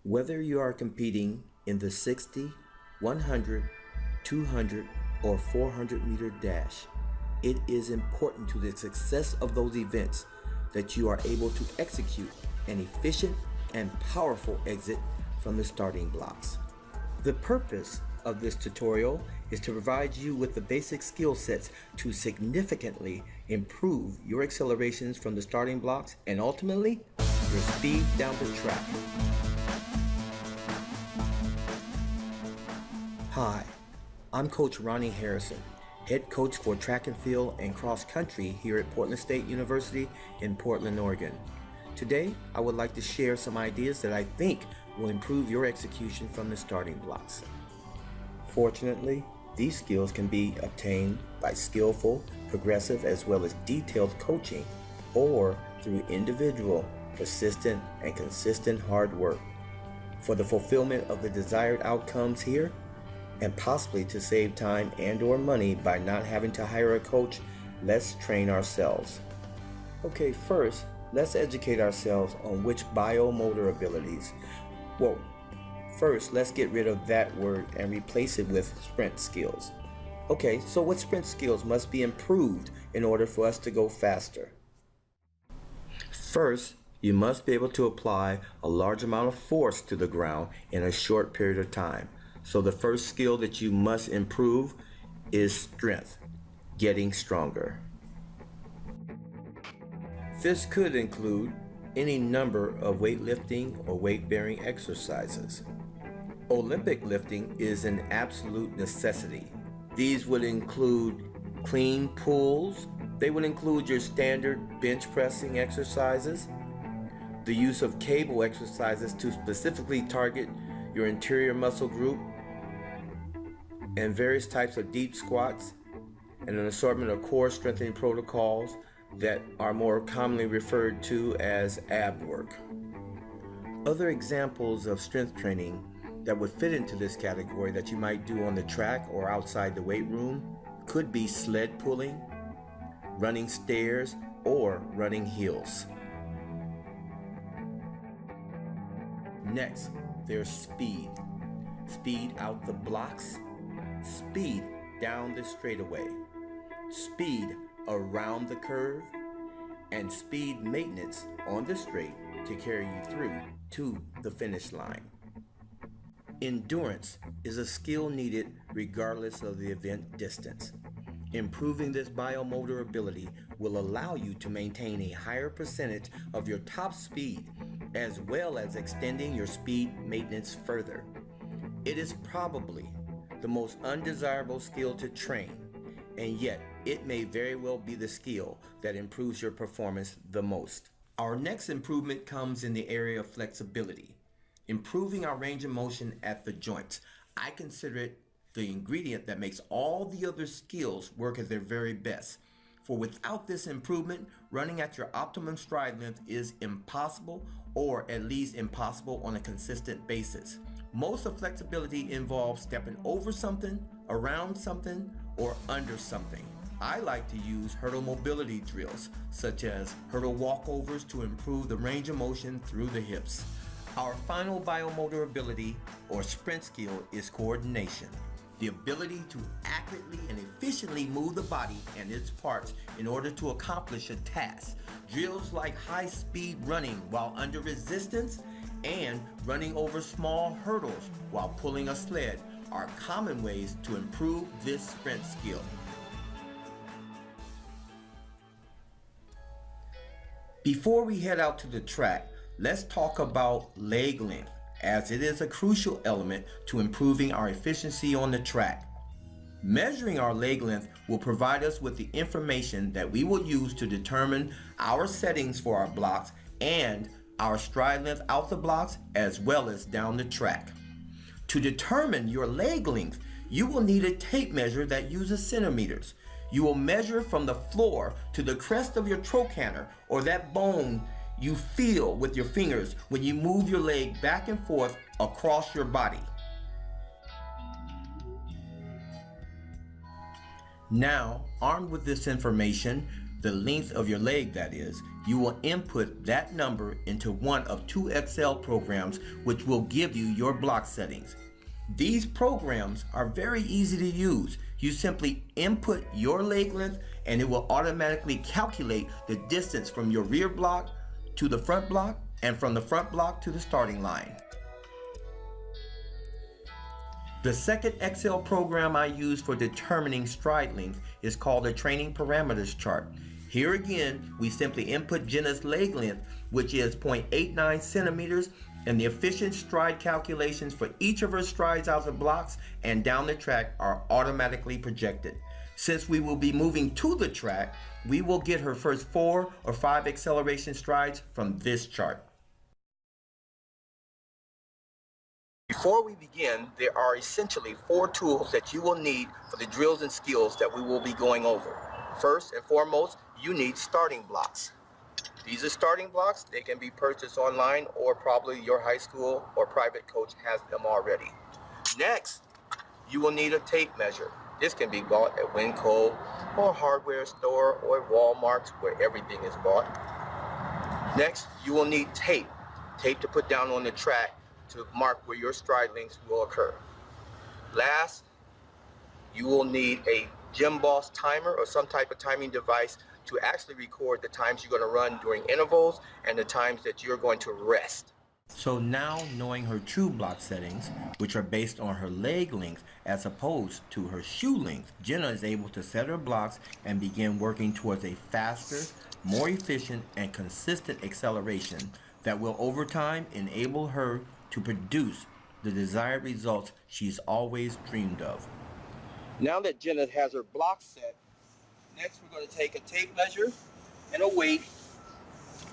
Whether you are competing in the 60, 100, 200, or 400 meter dash, it is important to the success of those events that you are able to execute an efficient and powerful exit from the starting blocks. The purpose of this tutorial is to provide you with the basic skill sets to significantly improve your accelerations from the starting blocks and ultimately your speed down the track. Hi, I'm Coach Ronnie Harrison, head coach for track and field and cross country here at Portland State University in Portland, Oregon. Today, I would like to share some ideas that I think will improve your execution from the starting blocks. Fortunately, these skills can be obtained by skillful, progressive, as well as detailed coaching, or through individual, persistent, and consistent hard work. For the fulfillment of the desired outcomes here, and possibly to save time and/or money by not having to hire a coach, let's train ourselves. Okay, first, let's educate ourselves on which biomotor abilities. First, let's get rid of that word and replace it with sprint skills. Okay, so what sprint skills must be improved in order for us to go faster? First, you must be able to apply a large amount of force to the ground in a short period of time. So the first skill that you must improve is strength, getting stronger. This could include any number of weightlifting or weight-bearing exercises. Olympic lifting is an absolute necessity. These would include clean pulls. They would include your standard bench pressing exercises, the use of cable exercises to specifically target your interior muscle group, and various types of deep squats, and an assortment of core strengthening protocols that are more commonly referred to as ab work. Other examples of strength training that would fit into this category that you might do on the track or outside the weight room could be sled pulling, running stairs, or running hills. Next, there's speed. Speed out the blocks, speed down the straightaway, speed around the curve, and speed maintenance on the straight to carry you through to the finish line. Endurance is a skill needed regardless of the event distance. Improving this biomotor ability will allow you to maintain a higher percentage of your top speed, as well as extending your speed maintenance further. It is probably the most undesirable skill to train, and yet it may very well be the skill that improves your performance the most. Our next improvement comes in the area of flexibility, improving our range of motion at the joints. I consider it the ingredient that makes all the other skills work at their very best. For without this improvement, running at your optimum stride length is impossible, or at least impossible on a consistent basis. Most of flexibility involves stepping over something, around something, or under something. I like to use hurdle mobility drills, such as hurdle walkovers, to improve the range of motion through the hips. Our final biomotor ability, or sprint skill, is coordination. The ability to accurately and efficiently move the body and its parts in order to accomplish a task. Drills like high-speed running while under resistance and running over small hurdles while pulling a sled are common ways to improve this sprint skill. Before we head out to the track, let's talk about leg length, as it is a crucial element to improving our efficiency on the track. Measuring our leg length will provide us with the information that we will use to determine our settings for our blocks and our stride length out the blocks as well as down the track. To determine your leg length, you will need a tape measure that uses centimeters. You will measure from the floor to the crest of your trochanter, or that bone you feel with your fingers when you move your leg back and forth across your body. Now, armed with this information, the length of your leg that is, you will input that number into one of two Excel programs which will give you your block settings. These programs are very easy to use. You simply input your leg length and it will automatically calculate the distance from your rear block to the front block and from the front block to the starting line. The second Excel program I use for determining stride length is called the training parameters chart. Here again, we simply input Jenna's leg length, which is 0.89 centimeters, and the efficient stride calculations for each of her strides out of blocks and down the track are automatically projected. Since we will be moving to the track, we will get her first 4 or 5 acceleration strides from this chart. Before we begin, there are essentially 4 tools that you will need for the drills and skills that we will be going over. First and foremost, you need starting blocks. These are starting blocks. They can be purchased online or probably your high school or private coach has them already. Next, you will need a tape measure. This can be bought at Winco or a hardware store or Walmart where everything is bought. Next, you will need tape. Tape to put down on the track to mark where your stride lengths will occur. Last, you will need a Gym Boss timer or some type of timing device to actually record the times you're going to run during intervals and the times that you're going to rest. So now, knowing her true block settings, which are based on her leg length as opposed to her shoe length, Jenna is able to set her blocks and begin working towards a faster, more efficient, and consistent acceleration that will over time enable her to produce the desired results she's always dreamed of. Now that Jenna has her blocks set, next we're going to take a tape measure and a weight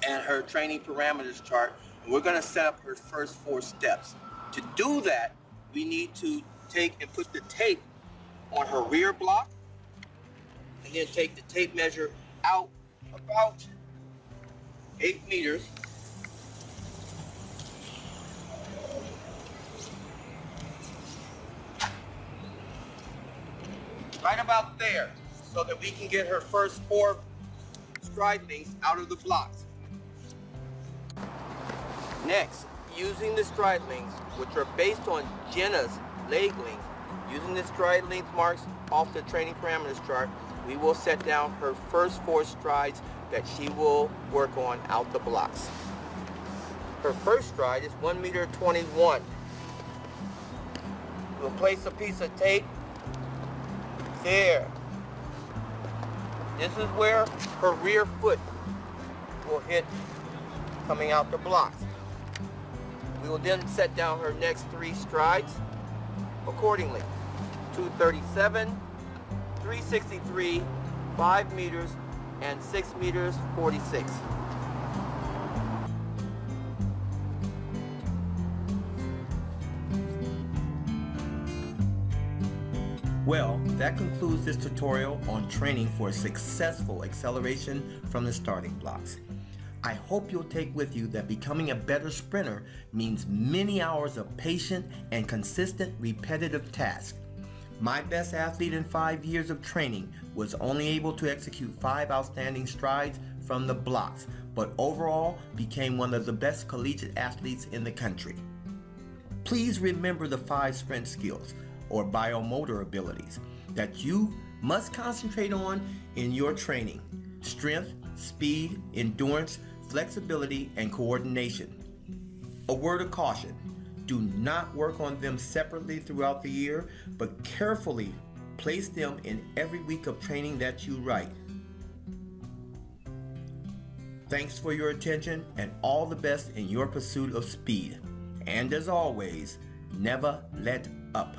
and her training parameters chart, and we're going to set up her first 4 steps. To do that, we need to take and put the tape on her rear block and then take the tape measure out about 8 meters. Right about there, so that we can get her first 4 stride lengths out of the blocks. Next, using the stride lengths, which are based on Jenna's leg length, using the stride length marks off the training parameters chart, we will set down her first 4 strides that she will work on out the blocks. Her first stride is 1.21 meters. We'll place a piece of tape there. This is where her rear foot will hit coming out the blocks. We will then set down her next 3 strides accordingly. 237, 363, 5 meters, and 6 meters 46. Well, that concludes this tutorial on training for successful acceleration from the starting blocks. I hope you'll take with you that becoming a better sprinter means many hours of patient and consistent repetitive tasks. My best athlete in 5 years of training was only able to execute 5 outstanding strides from the blocks, but overall became one of the best collegiate athletes in the country. Please remember the 5 sprint skills, or biomotor abilities, that you must concentrate on in your training: strength, speed, endurance, flexibility, and coordination. A word of caution: do not work on them separately throughout the year, but carefully place them in every week of training that you write. Thanks for your attention and all the best in your pursuit of speed. And as always, never let up.